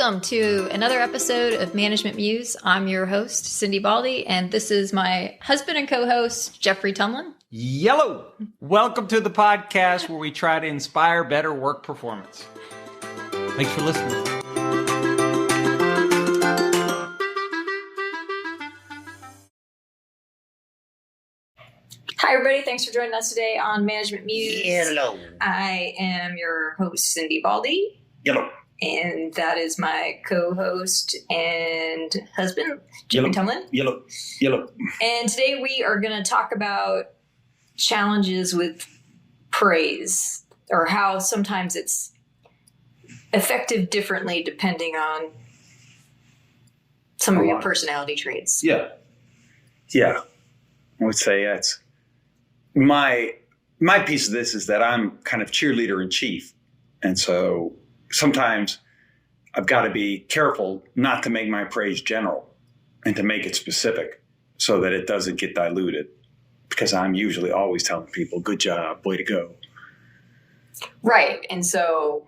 Welcome to another episode of Management Muse. I'm your host, Cindi Baldi, and this is my husband and co-host, Geoffrey Tumlin. Yellow! Welcome to the podcast where we try to inspire better work performance. Thanks for listening. Hi, everybody. Thanks for joining us today on Management Muse. Hello. I am your host, Cindi Baldi. Hello. And that is my co-host and husband, Geoffrey Tumlin. Yellow. And today we are going to talk about challenges with praise, or how sometimes it's effective differently depending on some of your personality traits. Yeah. I would say that's my piece of this is that I'm kind of cheerleader in chief. And so sometimes I've got to be careful not to make my praise general and to make it specific so that it doesn't get diluted, because I'm usually always telling people, good job, way to go. Right. And so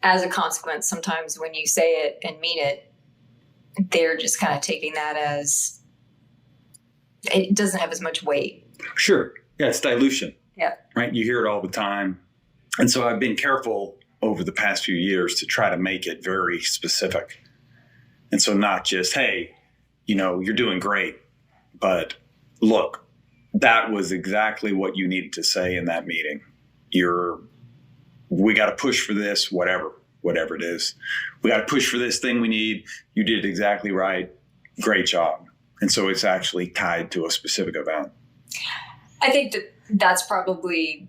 as a consequence, sometimes when you say it and mean it, they're just kind of taking that as it doesn't have as much weight. Sure. Yeah, it's dilution. Yeah. Right. You hear it all the time. And so I've been careful over the past few years to try to make it very specific. And so not just, hey, you're doing great, but look, that was exactly what you needed to say in that meeting. We got to push for this, whatever it is. We got to push for this thing we need. You did it exactly right. Great job. And so it's actually tied to a specific event. I think that's probably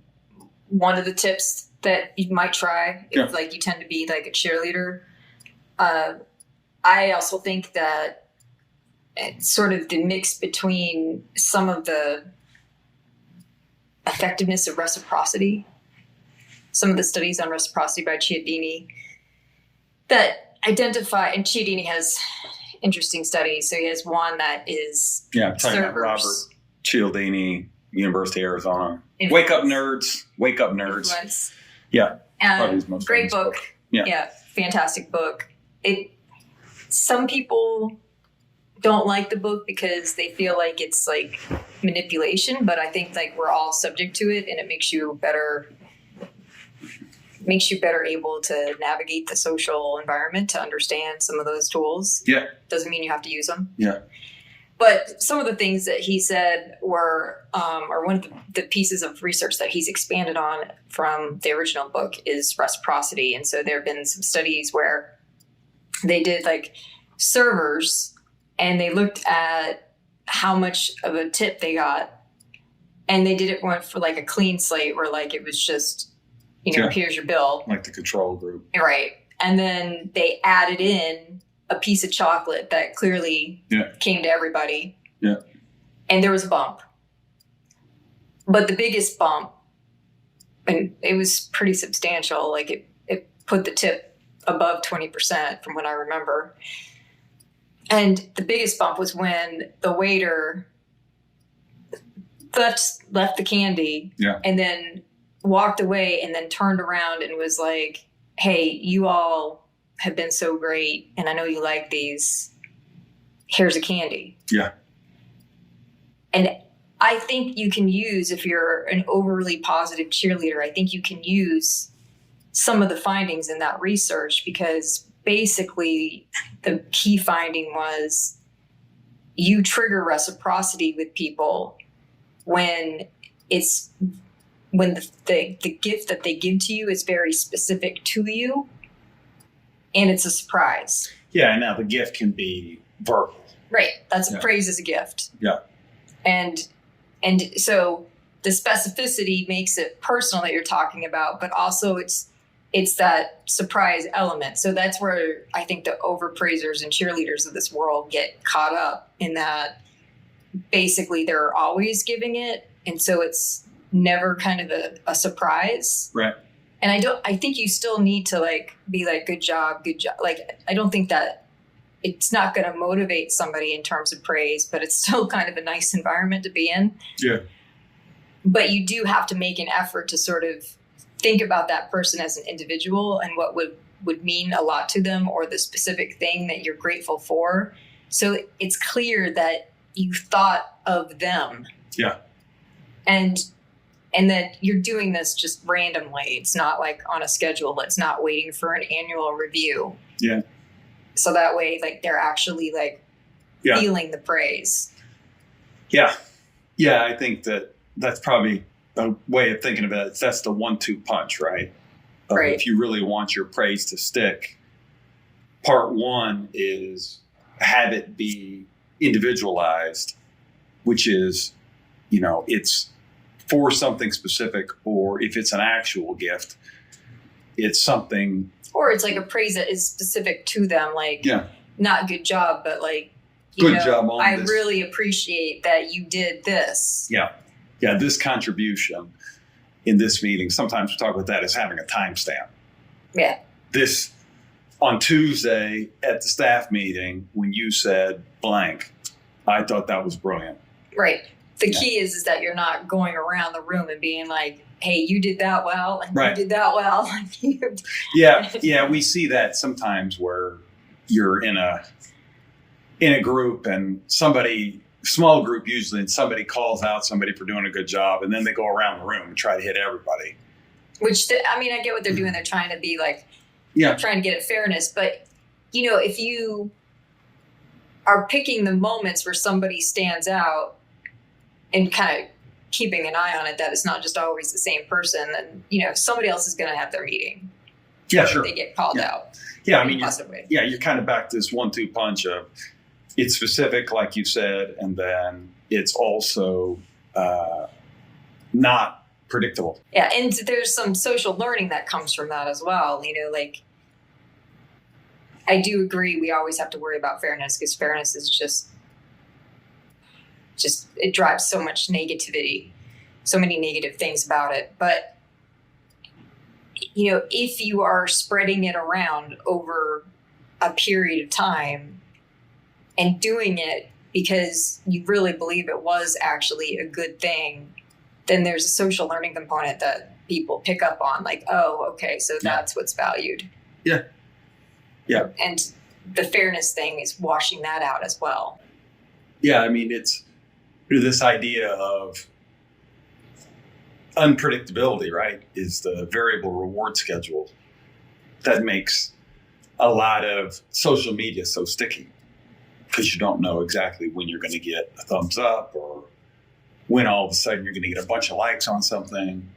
one of the tips that you might try if you tend to be like a cheerleader. I also think that it's sort of the mix between some of the effectiveness of reciprocity, some of the studies on reciprocity by Cialdini that identify, and Cialdini has interesting studies. So he has one that is talking about Robert Cialdini, University of Arizona. Wake up nerds. Influence. Yeah. Great book. Yeah. Fantastic book. Some people don't like the book because they feel like it's like manipulation, but I think like we're all subject to it, and it makes you better able to navigate the social environment to understand some of those tools. Yeah. Doesn't mean you have to use them. Yeah. But some of the things that he said were, or one of the pieces of research that he's expanded on from the original book is reciprocity. And so there have been some studies where they did like servers and they looked at how much of a tip they got. And they did it for like a clean slate where like it was just, here's your bill. Like the control group. Right. And then they added in a piece of chocolate that clearly came to everybody. Yeah. And there was a bump. But the biggest bump, and it was pretty substantial, like it put the tip above 20% from what I remember. And the biggest bump was when the waiter left the candy and then walked away and then turned around and was like, hey, you all have been so great, and I know you like these. Here's a candy. Yeah. And I think you can use, if you're an overly positive cheerleader, I think you can use some of the findings in that research, because basically the key finding was you trigger reciprocity with people when the gift that they give to you is very specific to you. And it's a surprise. Yeah, and now the gift can be verbal. Right. That's praise as a gift. Yeah. And so the specificity makes it personal that you're talking about, but also it's that surprise element. So that's where I think the overpraisers and cheerleaders of this world get caught up in that. Basically, they're always giving it, and so it's never kind of a surprise. Right. And I think you still need to be like, good job. Like, I don't think that it's not going to motivate somebody in terms of praise, but it's still kind of a nice environment to be in. Yeah. But you do have to make an effort to sort of think about that person as an individual and what would would mean a lot to them, or the specific thing that you're grateful for. So it's clear that you thought of them. Yeah. And that you're doing this just randomly. It's not like on a schedule. It's not waiting for an annual review. Yeah. So that way, like, they're actually like feeling the praise. Yeah. Yeah. I think that's probably a way of thinking of it. That's the 1-2 punch, right? Right. If you really want your praise to stick, part one is have it be individualized, which is, it's for something specific, or if it's an actual gift, it's something. Or it's like a praise that is specific to them, like, not good job, but like, good job on I this. really appreciate that you did this. Yeah. Yeah. This contribution in this meeting, sometimes we talk about that as having a timestamp. Yeah. This on Tuesday at the staff meeting, when you said blank, I thought that was brilliant. Right. The key is that you're not going around the room and being like, hey, you did that well, and you did that well. Yeah, we see that sometimes where you're in a group and small group usually, and somebody calls out somebody for doing a good job, and then they go around the room and try to hit everybody. Which, I get what they're doing. They're trying to be like, trying to get at fairness. But, if you are picking the moments where somebody stands out and kind of keeping an eye on it, that it's not just always the same person, then, somebody else is going to have their meeting. Yeah, sure. They get called out. Yeah, you're kind of back to this 1-2 punch of it's specific, like you said, and then it's also not predictable. Yeah, and there's some social learning that comes from that as well. Like, I do agree we always have to worry about fairness, because fairness is just it drives so much negativity, so many negative things about it. But, if you are spreading it around over a period of time and doing it because you really believe it was actually a good thing, then there's a social learning component that people pick up on, like, oh, okay, so that's what's valued. Yeah. Yeah. And the fairness thing is washing that out as well. Yeah, it's this idea of unpredictability, right, is the variable reward schedule that makes a lot of social media so sticky, because you don't know exactly when you're going to get a thumbs up, or when all of a sudden you're going to get a bunch of likes on something.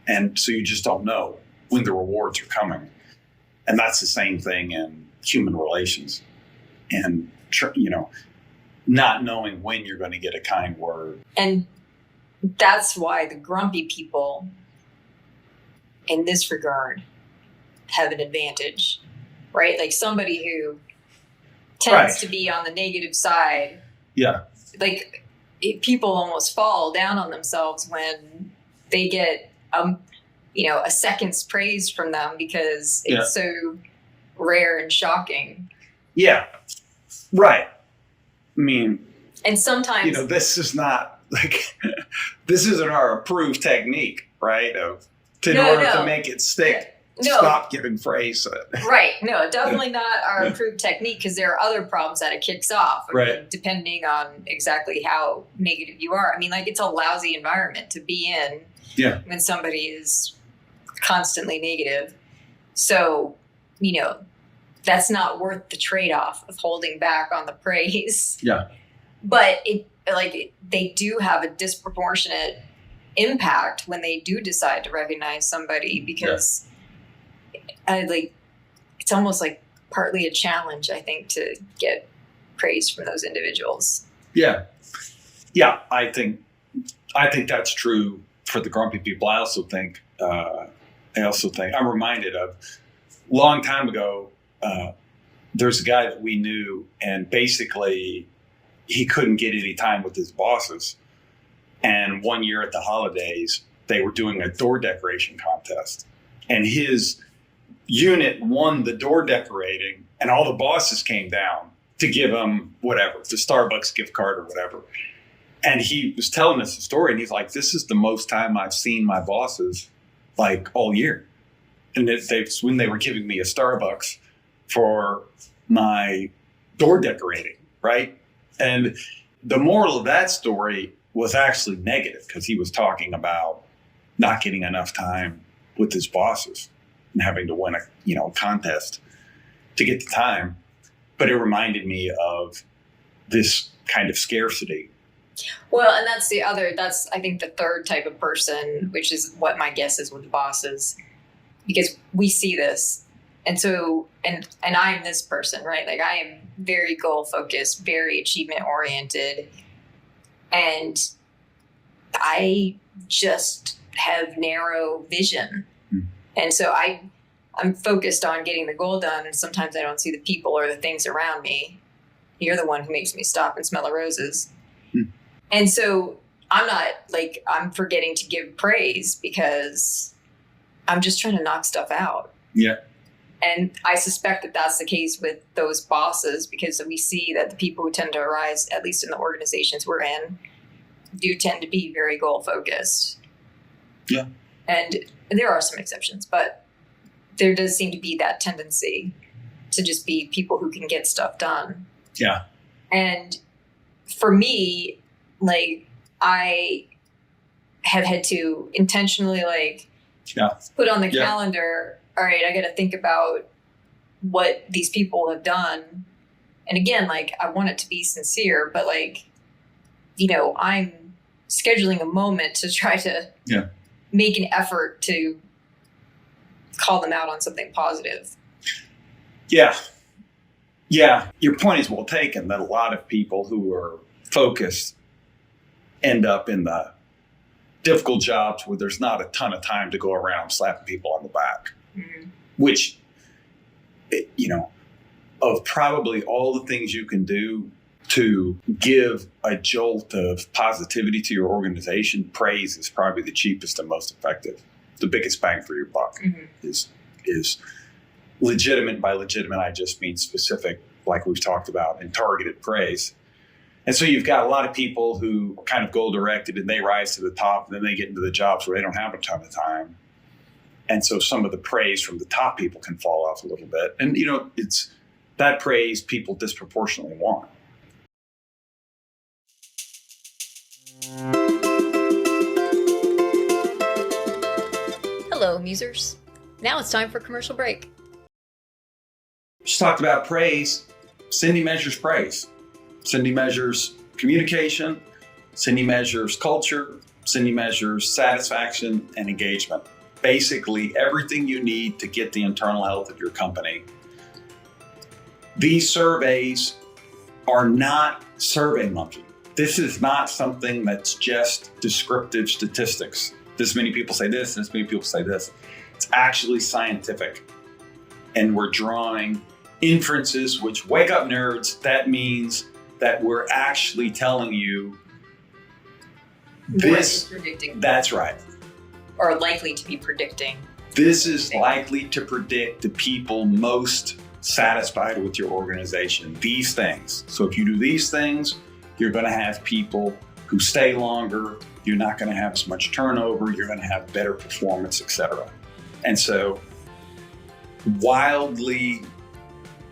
And so you just don't know when the rewards are coming. And that's the same thing in human relations. And, not knowing when you're going to get a kind word. And that's why the grumpy people in this regard have an advantage, right? Like somebody who tends to be on the negative side. Yeah. Like people almost fall down on themselves when they get, a second's praise from them, because it's so rare and shocking. Yeah. Right. And sometimes, this is not like, this isn't our approved technique, right? In order to make it stick, stop giving praise. Right. No, definitely not our approved technique, because there are other problems that it kicks off. Depending on exactly how negative you are. It's a lousy environment to be in when somebody is constantly negative. So, that's not worth the trade-off of holding back on the praise. Yeah. But they do have a disproportionate impact when they do decide to recognize somebody, because it's almost like partly a challenge, I think, to get praise from those individuals. Yeah. Yeah. I think that's true for the grumpy people. I also think I'm reminded of a long time ago, there's a guy that we knew, and basically he couldn't get any time with his bosses. And one year at the holidays, they were doing a door decoration contest, and his unit won the door decorating, and all the bosses came down to give him whatever, the Starbucks gift card or whatever. And he was telling us the story, and he's like, this is the most time I've seen my bosses all year. And when they were giving me a Starbucks for my door decorating, right? And the moral of that story was actually negative because he was talking about not getting enough time with his bosses and having to win a contest to get the time. But it reminded me of this kind of scarcity. Well, and that's I think the third type of person, which is what my guess is with bosses, because we see this. And so, and I'm this person, right? Like I am very goal focused, very achievement oriented. And I just have narrow vision. And so I'm focused on getting the goal done. And sometimes I don't see the people or the things around me. You're the one who makes me stop and smell the roses. And so I'm forgetting to give praise because I'm just trying to knock stuff out. Yeah. And I suspect that that's the case with those bosses because we see that the people who tend to arise, at least in the organizations we're in, do tend to be very goal focused. Yeah. And there are some exceptions, but there does seem to be that tendency to just be people who can get stuff done. Yeah. And for me, like I have had to intentionally put on the calendar, all right, I got to think about what these people have done. And again, like I want it to be sincere, but I'm scheduling a moment to try to make an effort to call them out on something positive. Yeah. Yeah. Your point is well taken that a lot of people who are focused end up in the difficult jobs where there's not a ton of time to go around slapping people on the back, which, of probably all the things you can do to give a jolt of positivity to your organization, praise is probably the cheapest and most effective. The biggest bang for your buck is legitimate. By legitimate, I just mean specific, like we've talked about, and targeted praise. And so you've got a lot of people who are kind of goal-directed and they rise to the top and then they get into the jobs where they don't have a ton of time. And so some of the praise from the top people can fall off a little bit. And, it's that praise people disproportionately want. Hello, musers. Now it's time for commercial break. She talked about praise. Cindi measures praise. Cindi measures communication. Cindi measures culture. Cindi measures satisfaction and engagement. Basically, everything you need to get the internal health of your company. These surveys are not SurveyMonkey. This is not something that's just descriptive statistics. This many people say this, this many people say this. It's actually scientific. And we're drawing inferences, which wake up nerds. That means that we're actually telling you this. Predicting. That's right. Or likely to be predicting. This is likely to predict the people most satisfied with your organization. These things. So if you do these things, you're going to have people who stay longer. You're not going to have as much turnover. You're going to have better performance, etc. And so wildly,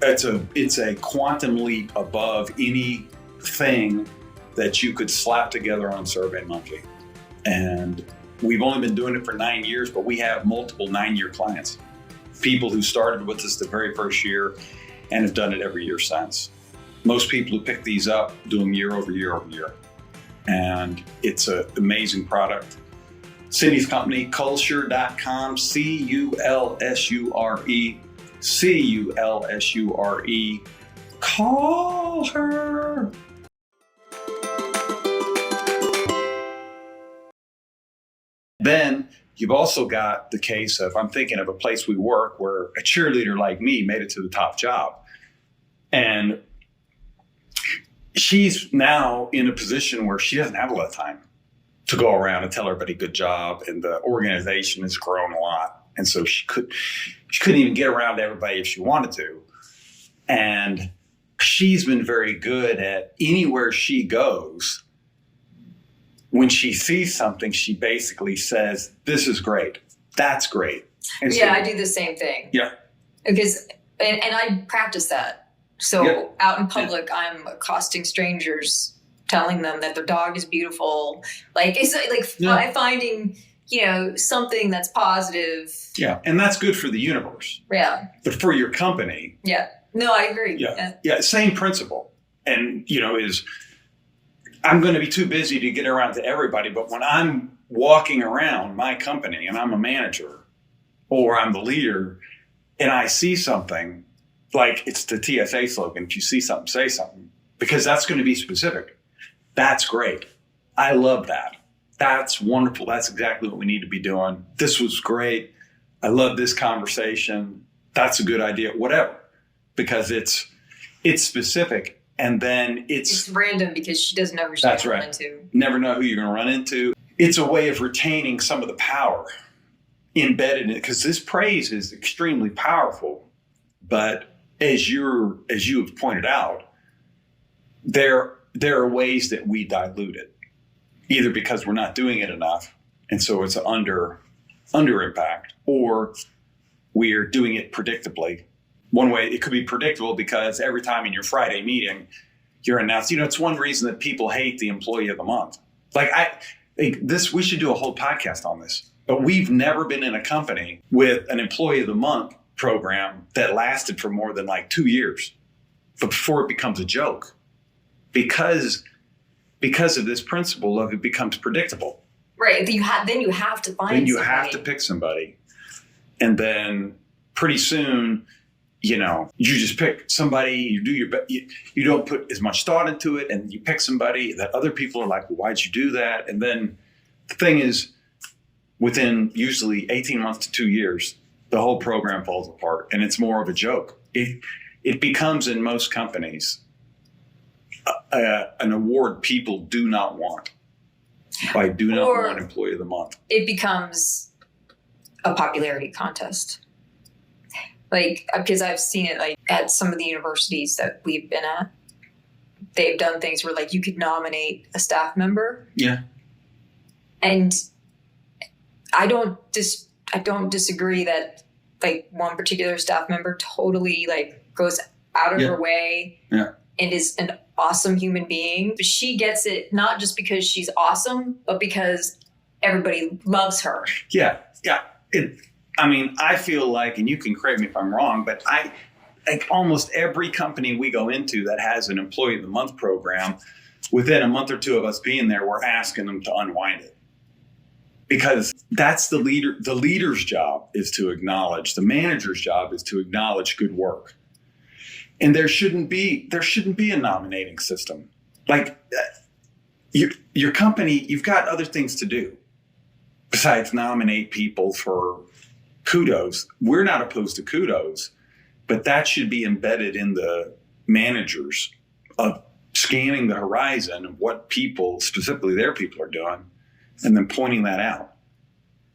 it's a quantum leap above anything that you could slap together on SurveyMonkey. And we've only been doing it for 9 years, but we have multiple 9-year clients. People who started with us the very first year and have done it every year since. Most people who pick these up do them year over year over year. And it's an amazing product. Cindi's company, Culsure.com, Culsure, Culsure. Call her. Then you've also got the case of, I'm thinking of a place we work where a cheerleader like me made it to the top job. And she's now in a position where she doesn't have a lot of time to go around and tell everybody good job. And the organization has grown a lot. And so she couldn't even get around to everybody if she wanted to. And she's been very good at anywhere she goes. When she sees something, she basically says, this is great. That's great. And so- Yeah, I do the same thing. Yeah. Because, and I practice that. So out in public, I'm accosting strangers, telling them that their dog is beautiful. Like, it's like finding, something that's positive. Yeah. And that's good for the universe. Yeah. But for your company. Yeah. No, I agree. Yeah. Same principle. And, I'm going to be too busy to get around to everybody. But when I'm walking around my company and I'm a manager or I'm the leader and I see something, like it's the TSA slogan, if you see something, say something, because that's going to be specific. That's great. I love that. That's wonderful. That's exactly what we need to be doing. This was great. I love this conversation. That's a good idea. Whatever, because it's specific. And then it's random because she doesn't know who she's going to run into. Never know who you're going to run into. It's a way of retaining some of the power embedded in it, because this praise is extremely powerful. But as you have pointed out, there are ways that we dilute it, either because we're not doing it enough, and so it's under impact, or we're doing it predictably. One way it could be predictable because every time in your Friday meeting, you're announced. It's one reason that people hate the employee of the month. Like we should do a whole podcast on this. But we've never been in a company with an employee of the month program that lasted for more than like 2 years, but before it becomes a joke, because of this principle of it becomes predictable. Right. Then you have to find. Then you have to pick somebody, and then pretty soon. You just pick somebody, you do your best, you don't put as much thought into it, and you pick somebody that other people are like, well, why'd you do that? And then the thing is, within usually 18 months to 2 years, the whole program falls apart, and it's more of a joke. It becomes, in most companies, an award people do not want. I do not want Employee of the Month. It becomes a popularity contest. Like, because I've seen it like at some of the universities that we've been at, they've done things where like you could nominate a staff member. Yeah. And I don't disagree that like one particular staff member totally like goes out of her way and is an awesome human being. But she gets it not just because she's awesome, but because everybody loves her. Yeah. Yeah. I feel like, and you can correct me if I'm wrong, but I like almost every company we go into that has an Employee of the Month program, within a month or two of us being there, we're asking them to unwind it. Because that's the leader. The leader's job is to acknowledge, the manager's job is to acknowledge good work. And there shouldn't be a nominating system. Like your company, you've got other things to do besides nominate people for kudos. We're not opposed to kudos, but that should be embedded in the managers of scanning the horizon of what people, specifically their people, are doing, and then pointing that out.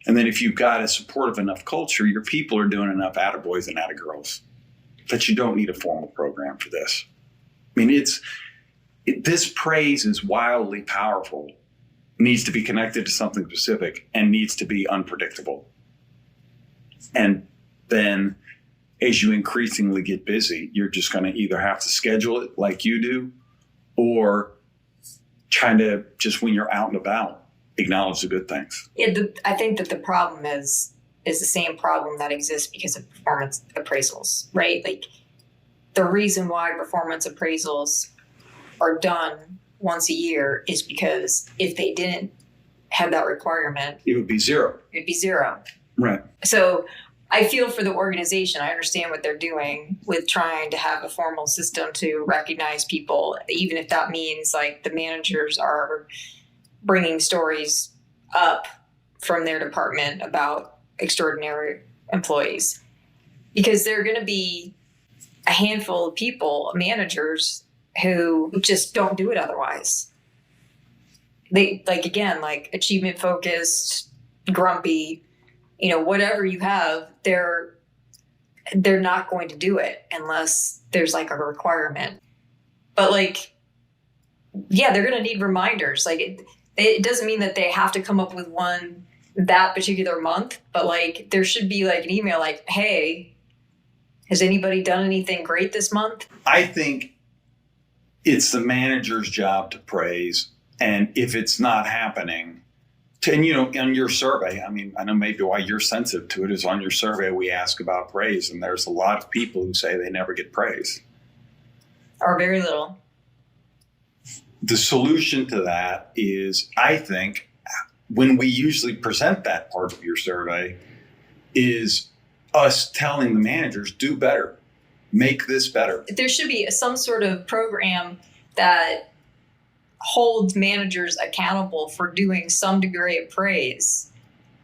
And then if you've got a supportive enough culture, your people are doing enough attaboys and attagirls that you don't need a formal program for this. I mean, this praise is wildly powerful, needs to be connected to something specific, and needs to be unpredictable. And then as you increasingly get busy, you're just going to either have to schedule it like you do, or trying to just, when you're out and about, acknowledge the good things. Yeah, I think that the problem is the same problem that exists because of performance appraisals, right? Like the reason why performance appraisals are done once a year is because if they didn't have that requirement, it would be zero. It'd be zero. Right. So I feel for the organization. I understand what they're doing with trying to have a formal system to recognize people, even if that means like the managers are bringing stories up from their department about extraordinary employees. Because there are going to be a handful of people, managers, who just don't do it otherwise. They, like, again, like achievement focused, grumpy, whatever you have, they're not going to do it unless there's like a requirement. But like, yeah, they're going to need reminders. Like it doesn't mean that they have to come up with one that particular month, but like there should be like an email like, hey, has anybody done anything great this month? I think it's the manager's job to praise. And if it's not happening, and on your survey, I mean, I know maybe why you're sensitive to it is on your survey, we ask about praise, and there's a lot of people who say they never get praise. Or very little. The solution to that is, I think, when we usually present that part of your survey, is us telling the managers, do better, make this better. There should be some sort of program that holds managers accountable for doing some degree of praise.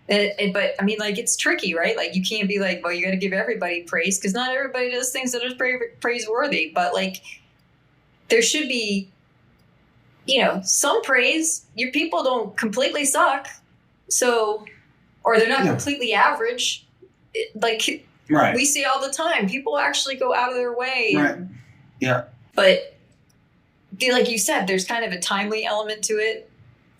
But I mean, like, it's tricky, right? Like, you can't be like, well, you got to give everybody praise, because not everybody does things that are praiseworthy. But like, there should be, some praise. Your people don't completely suck, or they're not completely average. Right. We see all the time, people actually go out of their way. Right. Yeah. But like you said, there's kind of a timely element to it.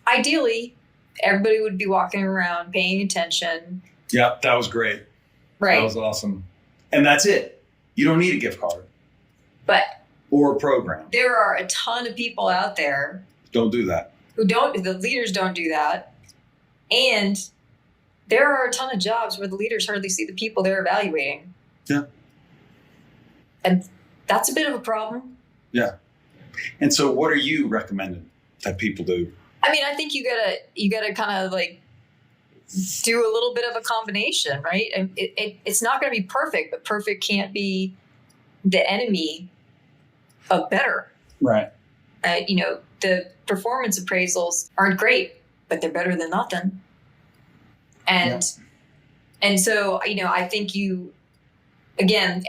Ideally, everybody would be walking around paying attention. Yeah, that was great. Right. That was awesome. And that's it. You don't need a gift card. But or a program. There are a ton of people out there. Don't do that. The leaders don't do that. And there are a ton of jobs where the leaders hardly see the people they're evaluating. Yeah. And that's a bit of a problem. Yeah. And so what are you recommending that people do? I mean, I think you gotta kind of like do a little bit of a combination, right? And it's not going to be perfect, but perfect can't be the enemy of better. Right. The performance appraisals aren't great, but they're better than nothing. And so, I think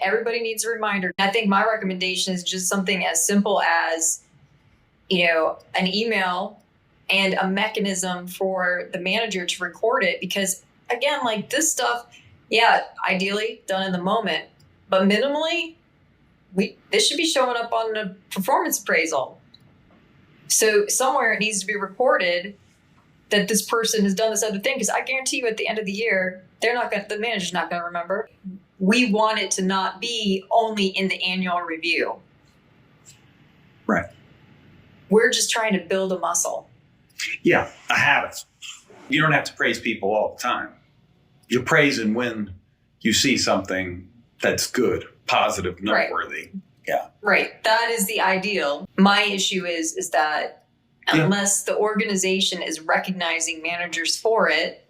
everybody needs a reminder. I think my recommendation is just something as simple as, an email and a mechanism for the manager to record it. Because again, like this stuff, ideally done in the moment, but minimally, this should be showing up on a performance appraisal. So somewhere it needs to be recorded that this person has done this other thing, because I guarantee you at the end of the year, the manager's not going to remember. We want it to not be only in the annual review. Right. We're just trying to build a muscle. Yeah, a habit. You don't have to praise people all the time. You're praising when you see something that's good, positive, noteworthy. Right. Yeah. Right. That is the ideal. My issue is that unless the organization is recognizing managers for it,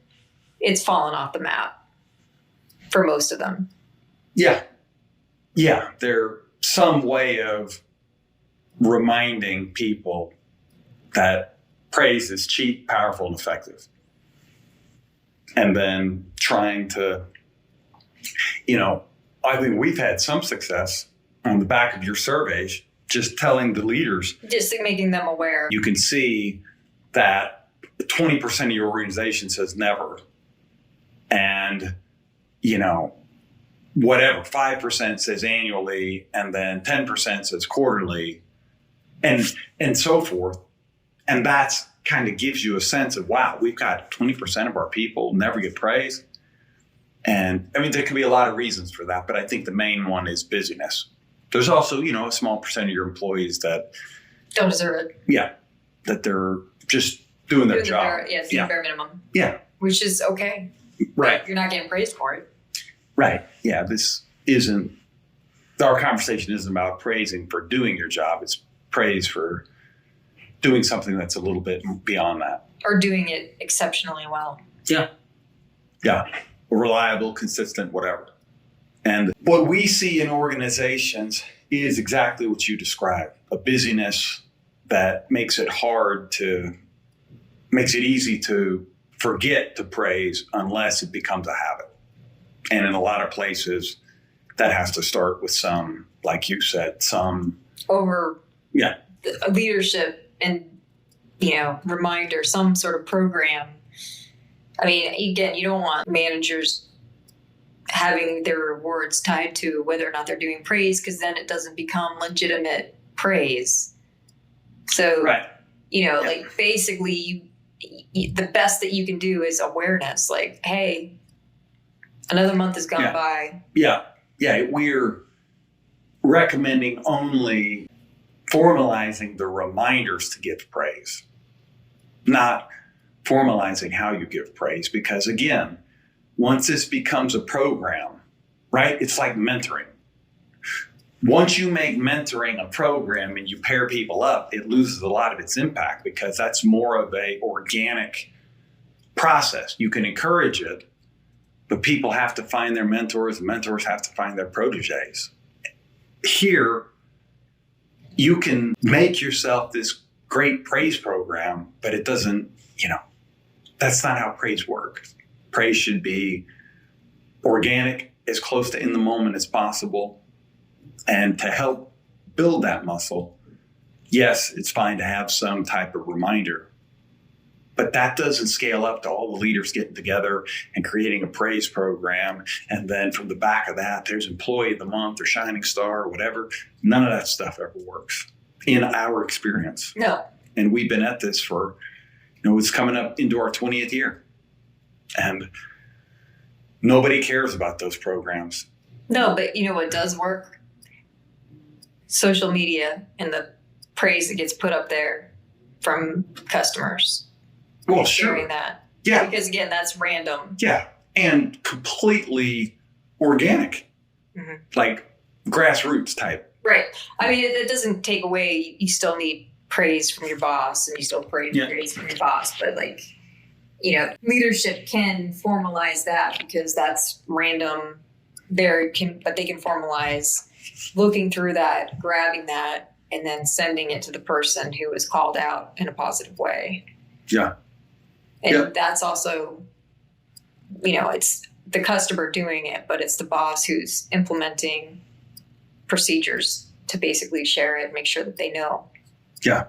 it's fallen off the map for most of them. Yeah. Yeah. There's some way of reminding people that praise is cheap, powerful, and effective. And then trying to, I think we've had some success on the back of your surveys, just telling the leaders. Just making them aware. You can see that 20% of your organization says never. And, whatever, 5% says annually, and then 10% says quarterly, and so forth. And that's kind of gives you a sense of, wow, we've got 20% of our people never get praise. And I mean, there could be a lot of reasons for that, but I think the main one is busyness. There's also, a small percent of your employees that don't deserve it. Yeah. That they're just doing their job. The bare minimum. Yeah. Which is okay. Right. You're not getting praised for it. Right. Yeah. Our conversation isn't about praising for doing your job. It's praise for doing something that's a little bit beyond that. Or doing it exceptionally well. Yeah. Yeah. Reliable, consistent, whatever. And what we see in organizations is exactly what you described, a busyness that makes it easy to forget to praise unless it becomes a habit. And in a lot of places, that has to start with some, like you said, leadership and, reminder, some sort of program. I mean, again, you don't want managers having their rewards tied to whether or not they're doing praise, because then it doesn't become legitimate praise. So, right. Like basically the best that you can do is awareness. Like, hey, another month has gone by. Yeah. We're recommending only formalizing the reminders to give praise, not formalizing how you give praise. Because again, once this becomes a program, right? It's like mentoring. Once you make mentoring a program and you pair people up, it loses a lot of its impact because that's more of a organic process. You can encourage it, but people have to find their mentors, and mentors have to find their proteges. Here, you can make yourself this great praise program, but it doesn't, that's not how praise works. Praise should be organic, as close to in the moment as possible. And to help build that muscle, yes, it's fine to have some type of reminder, but that doesn't scale up to all the leaders getting together and creating a praise program. And then from the back of that, there's employee of the month or shining star or whatever. None of that stuff ever works in our experience. No. And we've been at this for, it's coming up into our 20th year. And nobody cares about those programs. No, but you know what does work? Social media and the praise that gets put up there from customers. Well, sharing sure. that. Yeah. Because again, that's random. Yeah. And completely organic, like grassroots type. Right. I mean, it doesn't take away, you still need praise from your boss and you still praise from your boss. But leadership can formalize that because that's random. But they can formalize looking through that, grabbing that, and then sending it to the person who was called out in a positive way. Yeah. And that's also, it's the customer doing it, but it's the boss who's implementing procedures to basically share it, make sure that they know. Yeah.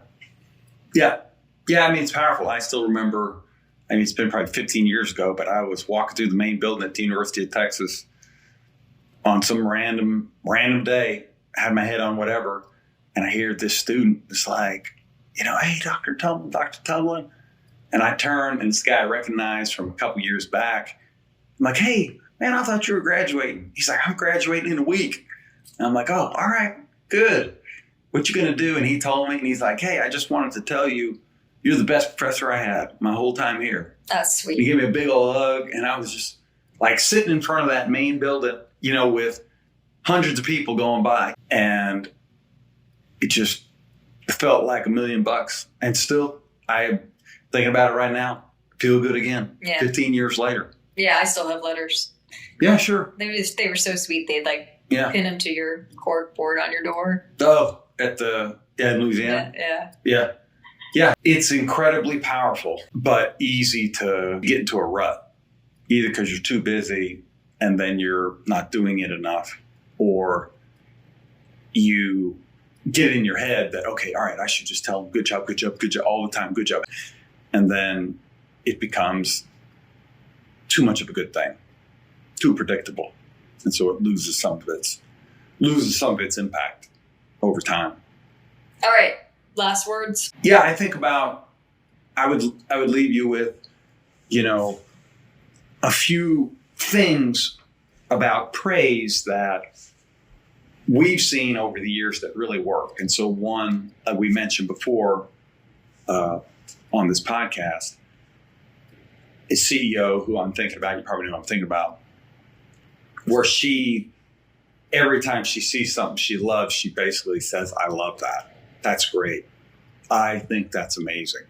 I mean, it's powerful. I still remember, it's been probably 15 years ago, but I was walking through the main building at the University of Texas on some random day, had my head on whatever, and I hear this student is like, hey, Dr. Tumlin. And I turn, and this guy I recognized from a couple years back. I'm like, hey, man, I thought you were graduating. He's like, I'm graduating in a week. And I'm like, oh, all right, good. What you gonna do? And he told me, and he's like, hey, I just wanted to tell you, you're the best professor I had my whole time here. That's sweet. He gave me a big old hug, and I was just like sitting in front of that main building, with hundreds of people going by. And it just felt like $1 million. And still, I'm thinking about it right now, feel good again, 15 years later. Yeah, I still have letters. Yeah, sure. They were so sweet. They'd pin them to your cork board on your door. Oh, in Louisiana? Yeah. It's incredibly powerful, but easy to get into a rut, either because you're too busy and then you're not doing it enough, or you get in your head that, okay, all right, I should just tell them good job, all the time, good job. And then it becomes too much of a good thing, too predictable. And so it loses some of its impact over time. All right. Last words. Yeah, I think I would leave you with, a few things about praise that we've seen over the years that really work. And so one we mentioned before on this podcast is CEO, who I'm thinking about. You probably know who I'm thinking about, where every time she sees something she loves, she basically says, I love that. That's great. I think that's amazing.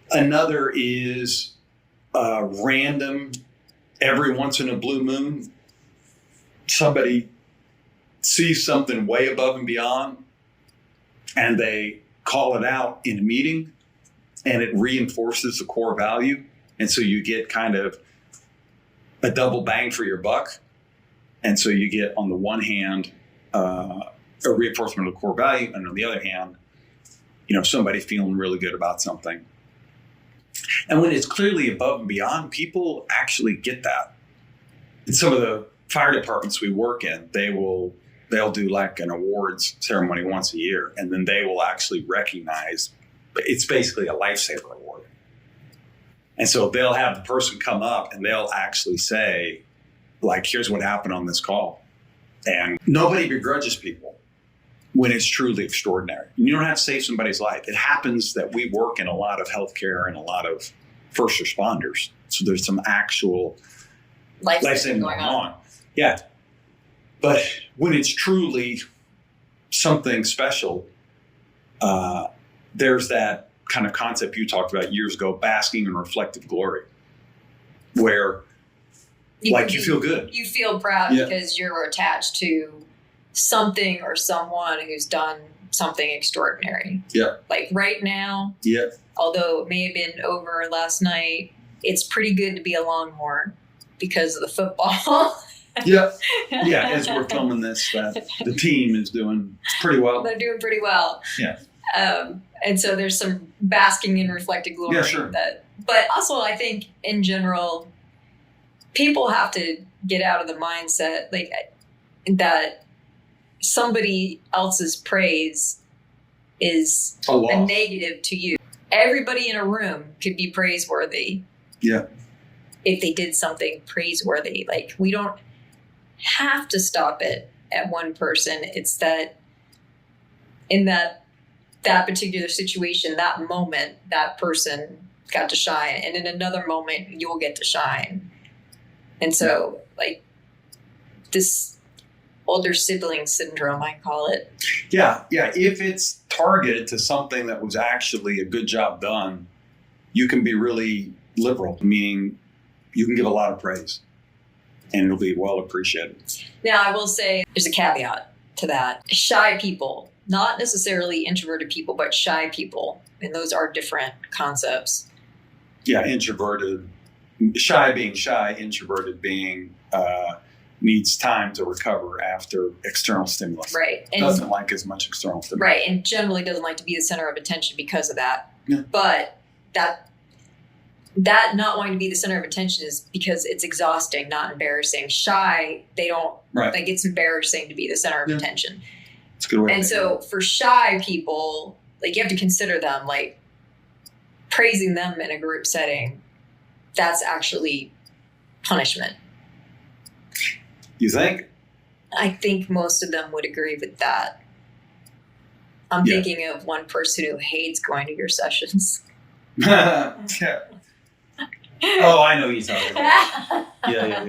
Another is random, every once in a blue moon, somebody sees something way above and beyond and they call it out in a meeting and it reinforces the core value. And so you get kind of a double bang for your buck. And so you get, on the one hand, a reinforcement of the core value, and on the other hand, somebody feeling really good about something. And when it's clearly above and beyond, people actually get that. In some of the fire departments we work in, they'll do like an awards ceremony once a year, and then they will actually recognize It's basically a lifesaver award. And so they'll have the person come up and they'll actually say, like, here's what happened on this call. And nobody begrudges people when it's truly extraordinary. You don't have to save somebody's life. It happens that we work in a lot of healthcare and a lot of first responders. So there's some actual life-saving going on. Yeah. But when it's truly something special, there's that kind of concept you talked about years ago, basking in reflective glory, where you feel good. You feel proud because you're attached to something or someone who's done something extraordinary. Yeah. Like right now, although it may have been over last night, it's pretty good to be a Longhorn because of the football. Yeah. As we're filming this, the team is doing pretty well. They're doing pretty well. Yeah. And so there's some basking in reflected glory. Yeah, sure. But also I think in general, people have to get out of the mindset like that somebody else's praise is a negative to you. Everybody in a room could be praiseworthy. Yeah. If they did something praiseworthy. Like we don't have to stop it at one person. It's that in that particular situation, that moment, that person got to shine. And in another moment, you'll get to shine. And so, like, this older sibling syndrome, I call it. Yeah. If it's targeted to something that was actually a good job done, you can be really liberal, meaning you can give a lot of praise and it'll be well appreciated. Now, I will say there's a caveat to that. Shy people, not necessarily introverted people, but shy people. And those are different concepts. Yeah, introverted, shy being shy, introverted being needs time to recover after external stimulus. Right. And doesn't like as much external stimulus. Right. And generally doesn't like to be the center of attention because of that. Yeah. But that not wanting to be the center of attention is because it's exhausting, not embarrassing. Shy, they don't, like it's embarrassing to be the center of attention. It's a good way. And so for shy people, like you have to consider them, like praising them in a group setting, that's actually punishment. You think? I think most of them would agree with that. I'm thinking of one person who hates going to your sessions. Yeah. Oh, I know you're talking about. Yeah.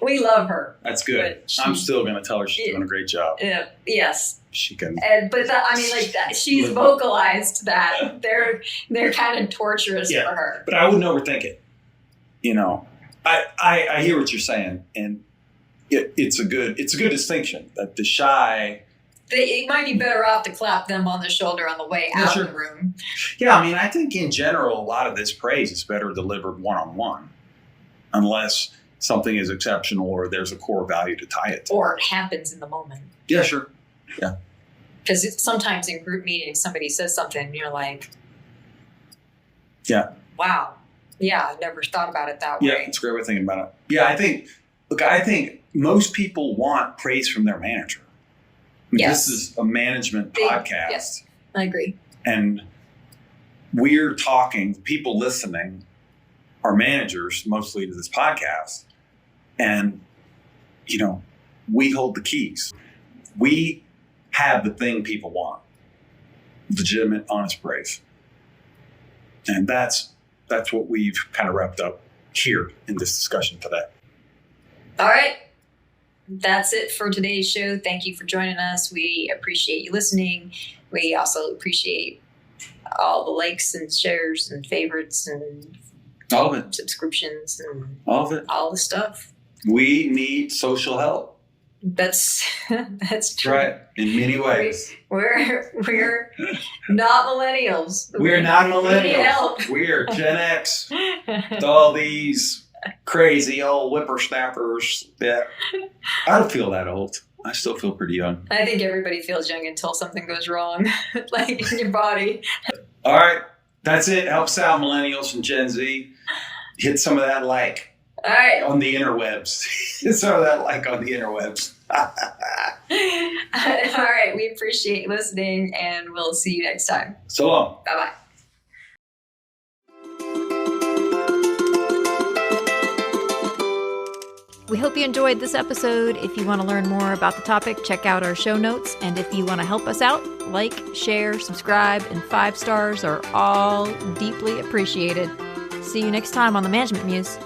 We love her. That's good. I'm still going to tell her she's doing a great job. Yes. She can. She's vocalized that. They're kind of torturous for her. But I wouldn't overthink it. You know, I hear what you're saying, and it's a good distinction that the shy. It might be better off to clap them on the shoulder on the way out of the room. Yeah, I mean, I think in general, a lot of this praise is better delivered one-on-one, unless something is exceptional or there's a core value to tie it to. Or it happens in the moment. Yeah, sure. Yeah. Because sometimes in group meetings, somebody says something and you're like, yeah, wow. Yeah, I've never thought about it that way. Yeah, it's a great way of thinking about it. Yeah, I think most people want praise from their manager. This is a management podcast. Yes, I agree. And we're talking, people listening are managers mostly to this podcast. And, you know, we hold the keys. We have the thing people want. Legitimate, honest praise. And that's what we've kind of wrapped up here in this discussion today. All right. That's it for today's show. Thank you for joining us. We appreciate you listening. We also appreciate all the likes and shares and favorites and all of it, subscriptions and all of it, all the stuff. We need social help. That's true. Right, in many ways. We're not millennials. We're not millennials. We're Gen X. With all these crazy old whippersnappers. Yeah, I don't feel that old. I still feel pretty young. I think everybody feels young until something goes wrong, like in your body. All right, that's it. Help us out, millennials and Gen Z. Hit some of that like. All right. On the interwebs. Hit some of that like on the interwebs. All right, we appreciate listening, and we'll see you next time. So long. Bye-bye. We hope you enjoyed this episode. If you want to learn more about the topic, check out our show notes. And if you want to help us out, like, share, subscribe, and 5 stars are all deeply appreciated. See you next time on The Management Muse.